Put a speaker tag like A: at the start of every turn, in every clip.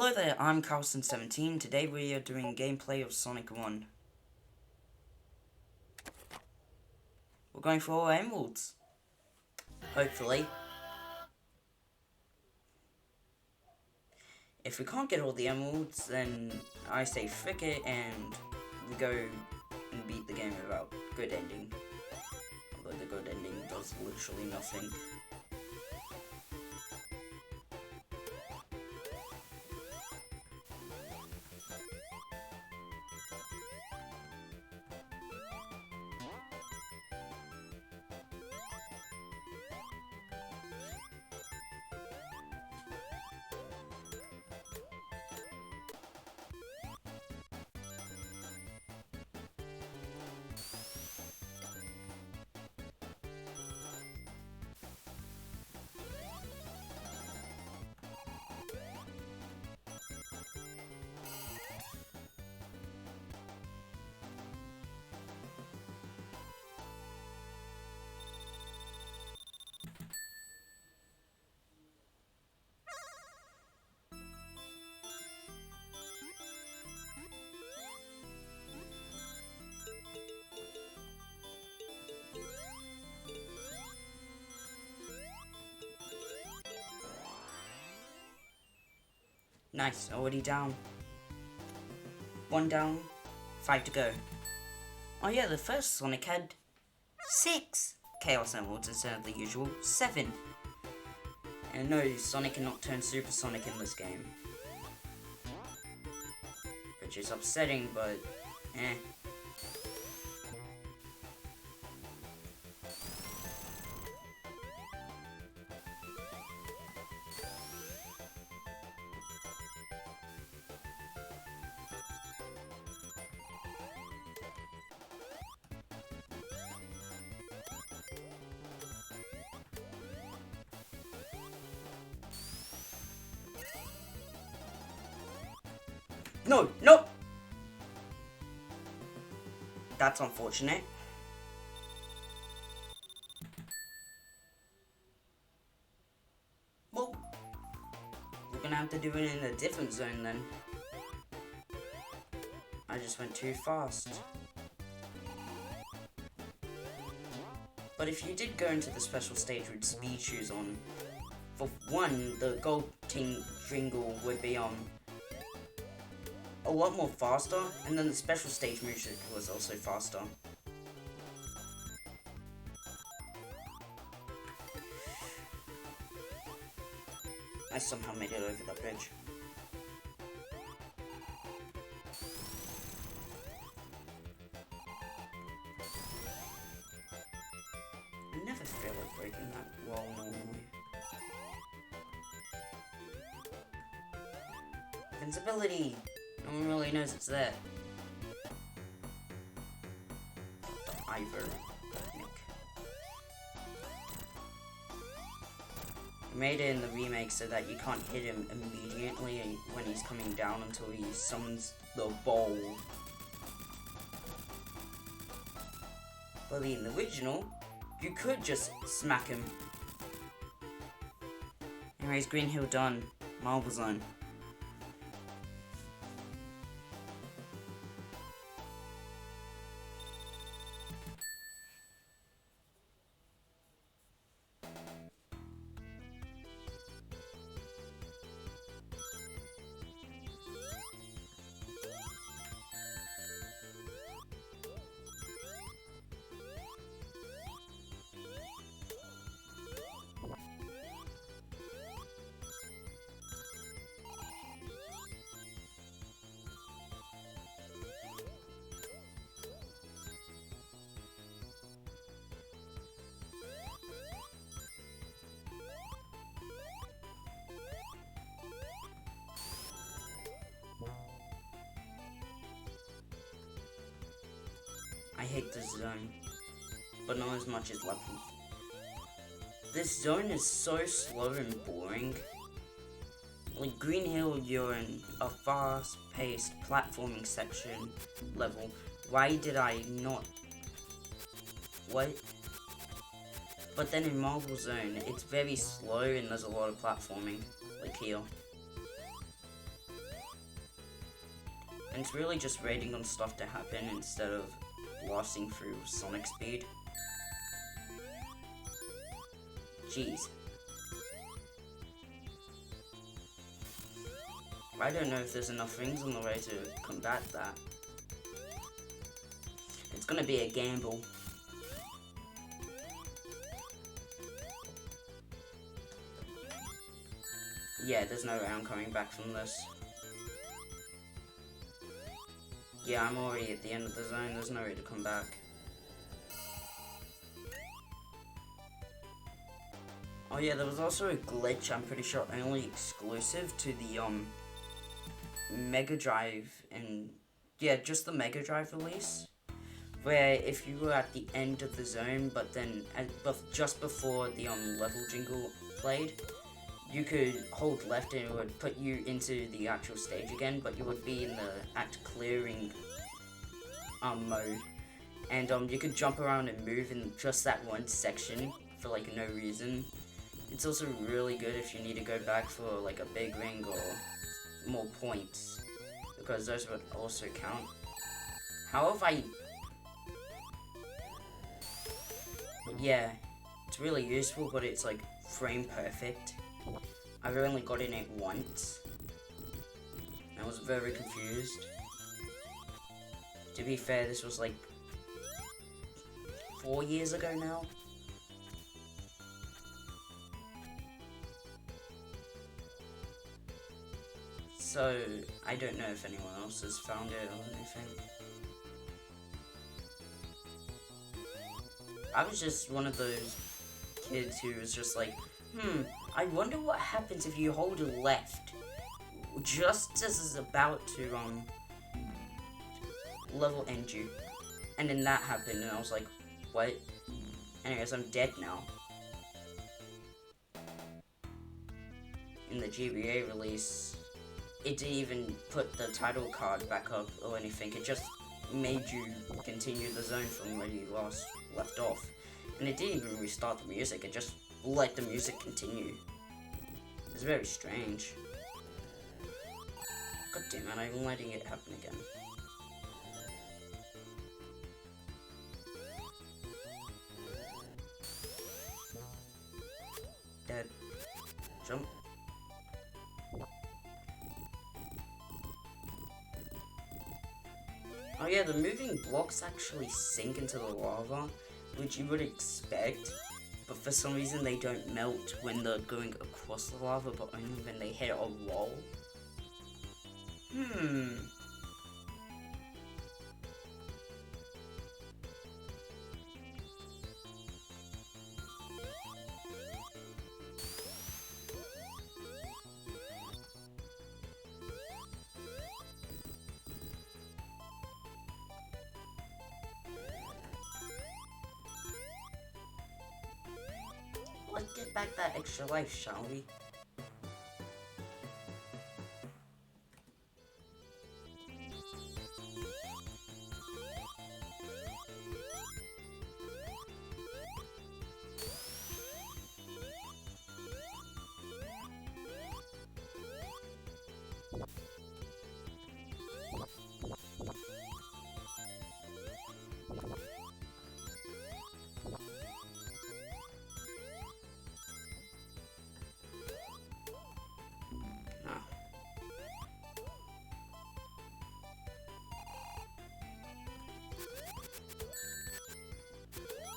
A: Hello there, I'm Carlson17. Today we are doing gameplay of Sonic 1. We're going for all emeralds. Hopefully. If we can't get all the emeralds, then I say frick it and we go and beat the game without good ending. Although the good ending does literally nothing. Nice, already down. 1 down, 5 to go. Oh yeah, the first Sonic had 6 Chaos Emeralds instead of the usual 7. And no, Sonic cannot turn Super Sonic in this game. Which is upsetting, but eh. No, no! That's unfortunate. Well, we're gonna have to do it in a different zone then. I just went too fast. But if you did go into the special stage with speed shoes on, for one, the gold jingle would be a lot more faster, and then the special stage music was also faster. I somehow made it over that bridge. I never feel like breaking that wall normally. Invincibility! No one really knows it's there. Ivor. Nick. I made it in the remake so that you can't hit him immediately when he's coming down until he summons the bowl. But in the original, you could just smack him. Anyways, Green Hill done. Marble Zone. I hate this zone, but not as much as Labyrinth. This zone is so slow and boring. Like Green Hill, you're in a fast-paced platforming section level. Why did I not... What? But then in Marble Zone, it's very slow and there's a lot of platforming, like here. And it's really just waiting on stuff to happen instead of blasting through Sonic speed. Jeez. I don't know if there's enough things on the way to combat that. It's gonna be a gamble. Yeah, there's no way I'm coming back from this. Yeah, I'm already at the end of the zone, there's no way to come back. Oh yeah, there was also a glitch, I'm pretty sure only exclusive to the Mega Drive and yeah, just the Mega Drive release, where if you were at the end of the zone, but then just before the level jingle played, you could hold left and it would put you into the actual stage again, but you would be in the act clearing mode, and you could jump around and move in just that one section for like no reason. It's also really good if you need to go back for like a big ring or more points, because those would also count. However, yeah, it's really useful, but it's like frame perfect. I've only gotten it once. I was very confused. To be fair, this was like 4 years ago now. So, I don't know if anyone else has found it or anything. I was just one of those kids who was just like, I wonder what happens if you hold left just as it's about to level end you. And then that happened and I was like, what? Anyways, I'm dead now. In the GBA release, it didn't even put the title card back up or anything. It just made you continue the zone from where you left off. And it didn't even restart the music, it just let the music continue. It's very strange. God damn it, I'm letting it happen again. Dead. Jump. Oh yeah, the moving blocks actually sink into the lava, which you would expect, but for some reason they don't melt when they're going across the lava, but only when they hit a wall. Let's get back that extra life, shall we?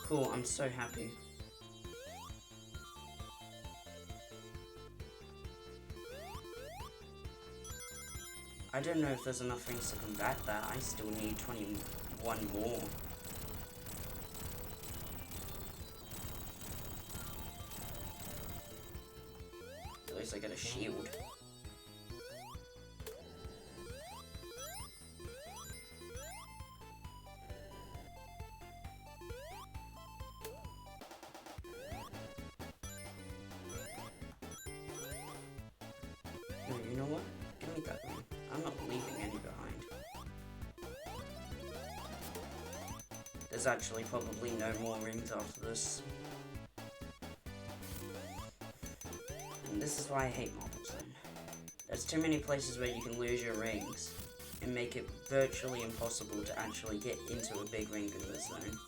A: Cool, I'm so happy. I don't know if there's enough things to combat that. I still need 21 more. At least I get a shield. No, you know what? Give me that one. I'm not leaving any behind. There's actually probably no more rings after this. And this is why I hate Marble Zone. There's too many places where you can lose your rings. and make it virtually impossible to actually get into a big ring in this zone.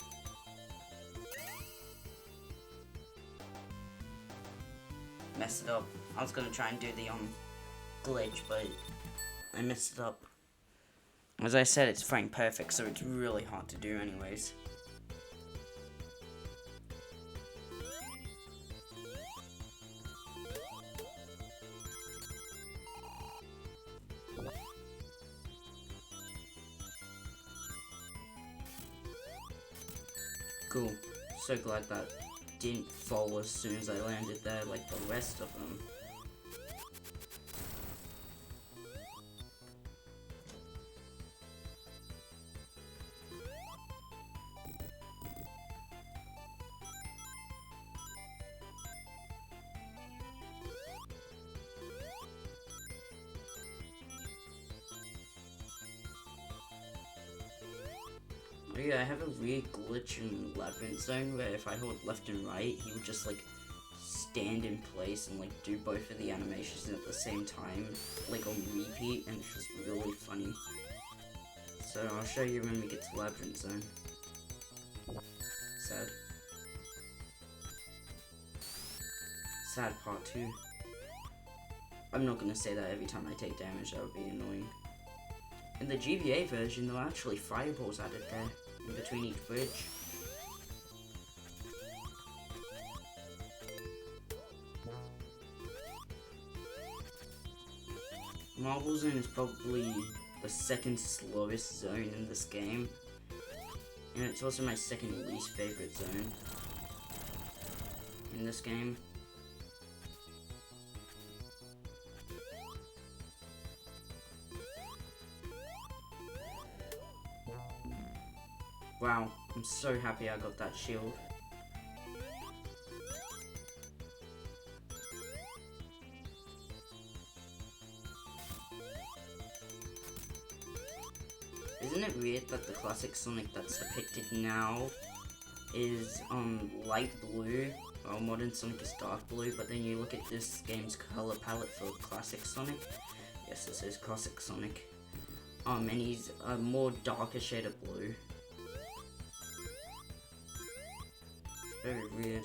A: Messed it up. I was gonna try and do the glitch, but I messed it up. As I said, it's frame perfect, so it's really hard to do anyways. Cool. So glad that didn't fall as soon as I landed there like the rest of them. Oh yeah, I have a weird glitch in Labyrinth Zone where if I hold left and right, he would just like stand in place and like do both of the animations at the same time, like on repeat, and it's just really funny. So I'll show you when we get to Labyrinth Zone. Sad. Sad part 2. I'm not gonna say that every time I take damage, that would be annoying. In the GBA version, there are actually fireballs added there, in between each bridge. Marble Zone is probably the second slowest zone in this game, and it's also my second least favorite zone in this game. Wow, I'm so happy I got that shield. Isn't it weird that the classic Sonic that's depicted now is light blue, while modern Sonic is dark blue, but then you look at this game's color palette for classic Sonic. Yes, this is classic Sonic. And he's a more darker shade of blue. Very weird.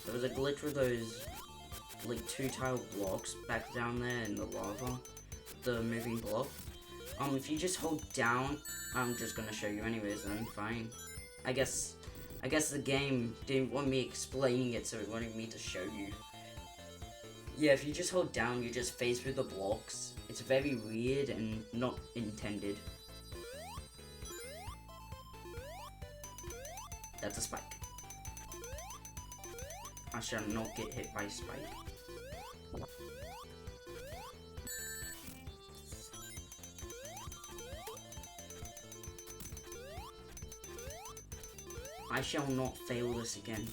A: There was a glitch with those like 2 tile blocks back down there in the lava, the moving block. If you just hold down, I'm just gonna show you anyways then, fine. I guess the game didn't want me explaining it, so it wanted me to show you. Yeah, if you just hold down, you just phase through the blocks. It's very weird and not intended. That's a spike. I shall not get hit by a spike. I shall not fail this again.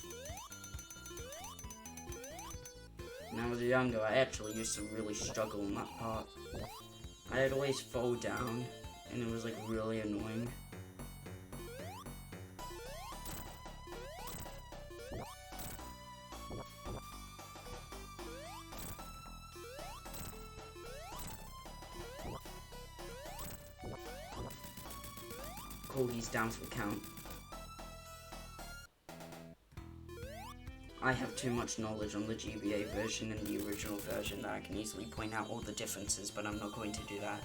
A: When I was younger, I actually used to really struggle in that part. I'd always fall down, and it was like really annoying. Cool, he's down for the count. I have too much knowledge on the GBA version and the original version that I can easily point out all the differences, but I'm not going to do that.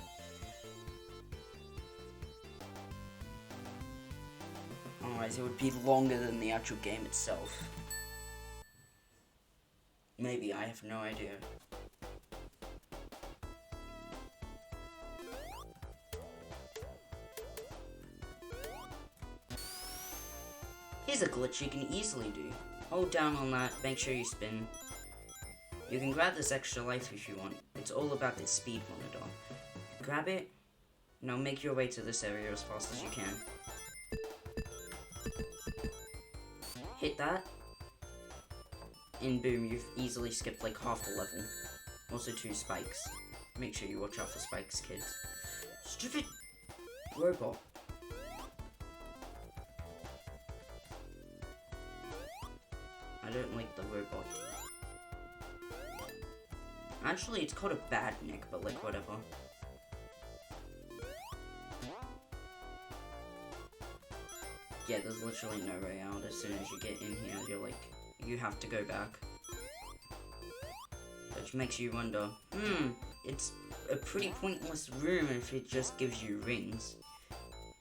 A: Otherwise, it would be longer than the actual game itself. Maybe, I have no idea. Here's a glitch you can easily do. Hold down on that, make sure you spin. You can grab this extra life if you want. It's all about the speed monitor. Grab it, now make your way to this area as fast as you can. Hit that, and boom, you've easily skipped like half the level. Also 2 spikes. Make sure you watch out for spikes, kids. Stupid robot. I don't like the robot. Actually, it's called a Badnik, but like, whatever. Yeah, there's literally no way out. As soon as you get in here, you're like, you have to go back. Which makes you wonder, it's a pretty pointless room if it just gives you rings.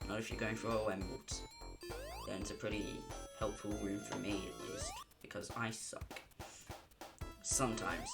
A: Not if you're going for all emeralds. Then it's a pretty helpful room for me, at least. Because I suck. Sometimes.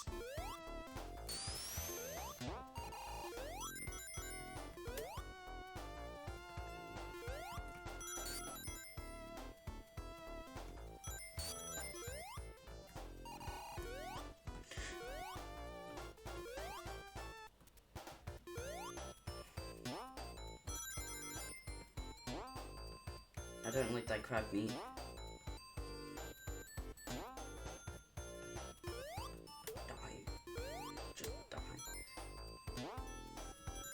A: I don't like that crab meat. Die. Just die.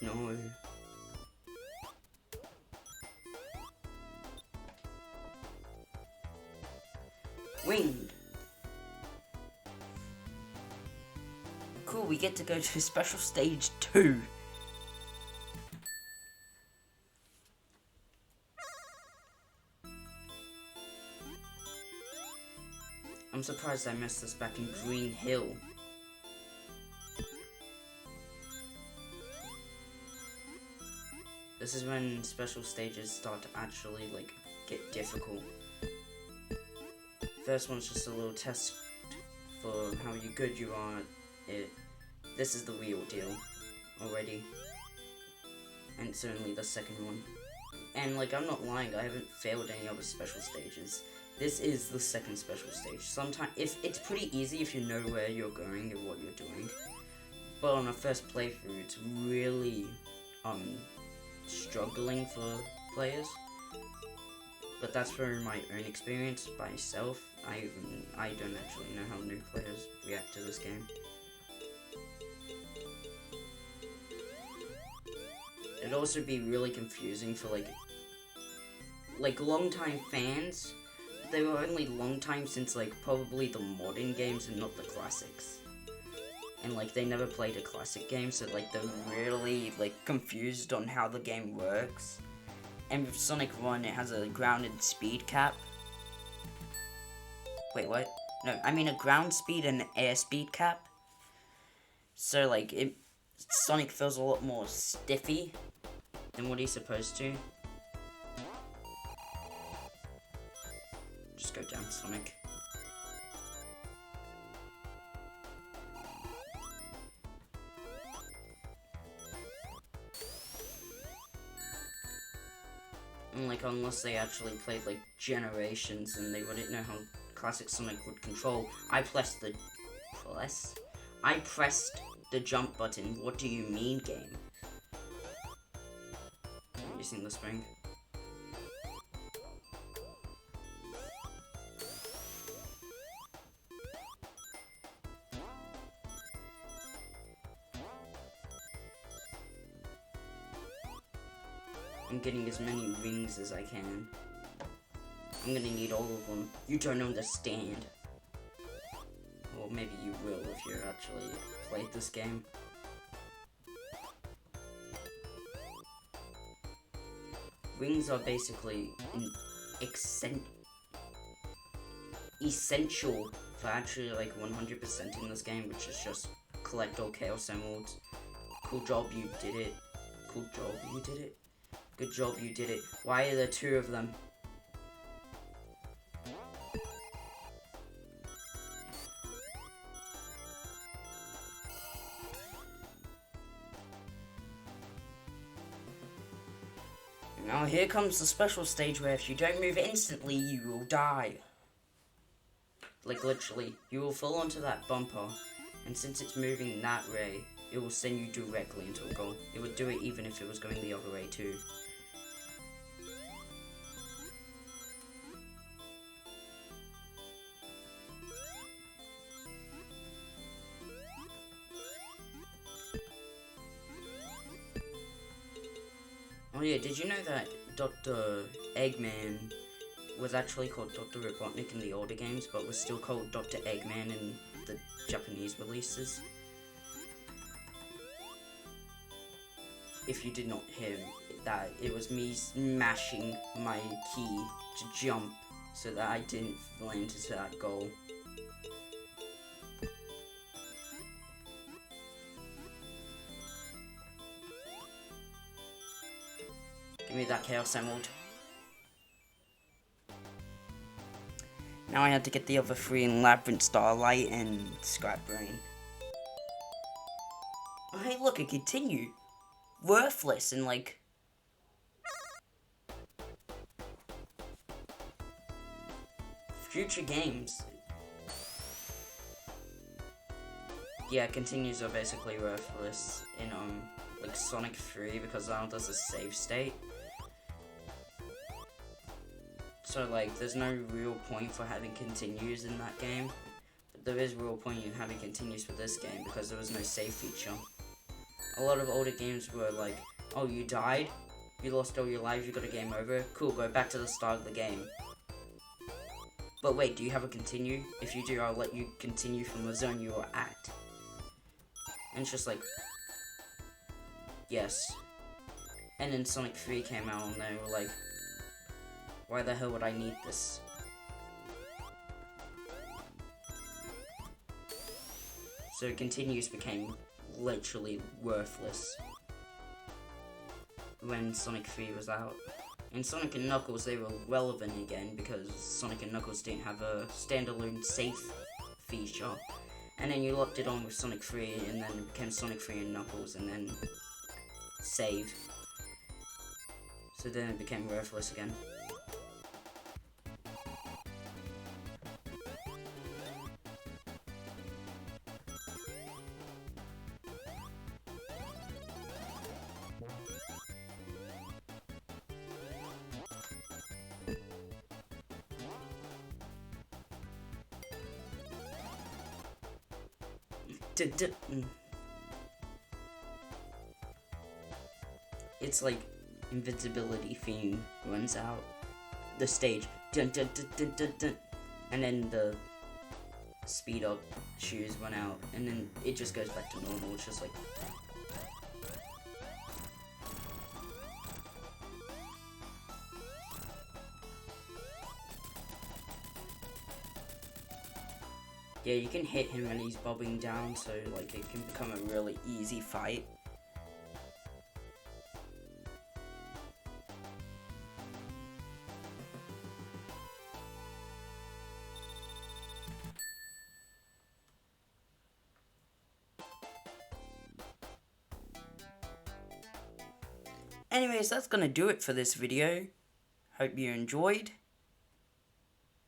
A: No. Winged. Cool, we get to go to special stage 2. I'm surprised I missed this back in Green Hill. This is when special stages start to actually, like, get difficult. First one's just a little test for how good you are at it. This is the real deal already. And it's only the second one. And, like, I'm not lying, I haven't failed any other special stages. This is the second special stage. Sometimes, if it's pretty easy if you know where you're going and what you're doing. But on a first playthrough, it's really, struggling for players. But that's from my own experience by myself. I don't actually know how new players react to this game. It'd also be really confusing for like long-time fans. They were only long time since like probably the modern games and not the classics. And like they never played a classic game, so like they're really like confused on how the game works. And with Sonic 1 it has a grounded speed cap. Wait, what? No, I mean a ground speed and air speed cap. So like Sonic feels a lot more stiffy than what he's supposed to. Just go down, Sonic. And like, unless they actually played like Generations, and they wouldn't know how classic Sonic would control. I pressed the jump button. What do you mean, game? I'm using the spring. I'm getting as many rings as I can. I'm gonna need all of them. You don't understand. Or maybe you will if you actually played this game. Rings are basically essential for actually like 100% in this game, which is just collect all Chaos Emeralds. Cool job, you did it. Cool job, you did it. Good job, you did it. Why are there 2 of them? Now here comes the special stage where if you don't move instantly, you will die. Like literally, you will fall onto that bumper, and since it's moving that way, it will send you directly into a goal. It would do it even if it was going the other way too. Oh yeah, did you know that Dr. Eggman was actually called Dr. Robotnik in the older games, but was still called Dr. Eggman in the Japanese releases. If you did not hear that, it was me smashing my key to jump so that I didn't land into that goal. Give me that Chaos Emerald. Now I had to get the other 3 in Labyrinth, Starlight, and Scrap Brain. Oh, hey, look, it continued. Worthless and like... future games. Yeah, continues are basically worthless in, like Sonic 3 because now there's a save state. So, like, there's no real point for having continues in that game. But there is real point in having continues for this game because there was no save feature. A lot of older games were like, oh, you died, you lost all your lives, you got a game over, cool, go back to the start of the game. But wait, do you have a continue? If you do, I'll let you continue from the zone you were at. And it's just like, yes. And then Sonic 3 came out and they were like, why the hell would I need this? So continues became literally worthless when Sonic 3 was out. In Sonic and Knuckles they were relevant again because Sonic and Knuckles didn't have a standalone safe feature. And then you locked it on with Sonic 3 and then it became Sonic 3 and Knuckles and then save. So then it became worthless again. It's like invincibility theme runs out the stage, dun, dun, dun, dun, dun, dun, and then the speed up shoes run out, and then it just goes back to normal. It's just like, yeah, you can hit him when he's bobbing down, so like it can become a really easy fight. Anyways, that's gonna do it for this video. Hope you enjoyed.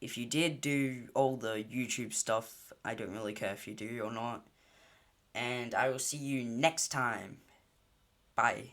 A: If you did, do all the YouTube stuff. I don't really care if you do or not. And I will see you next time. Bye.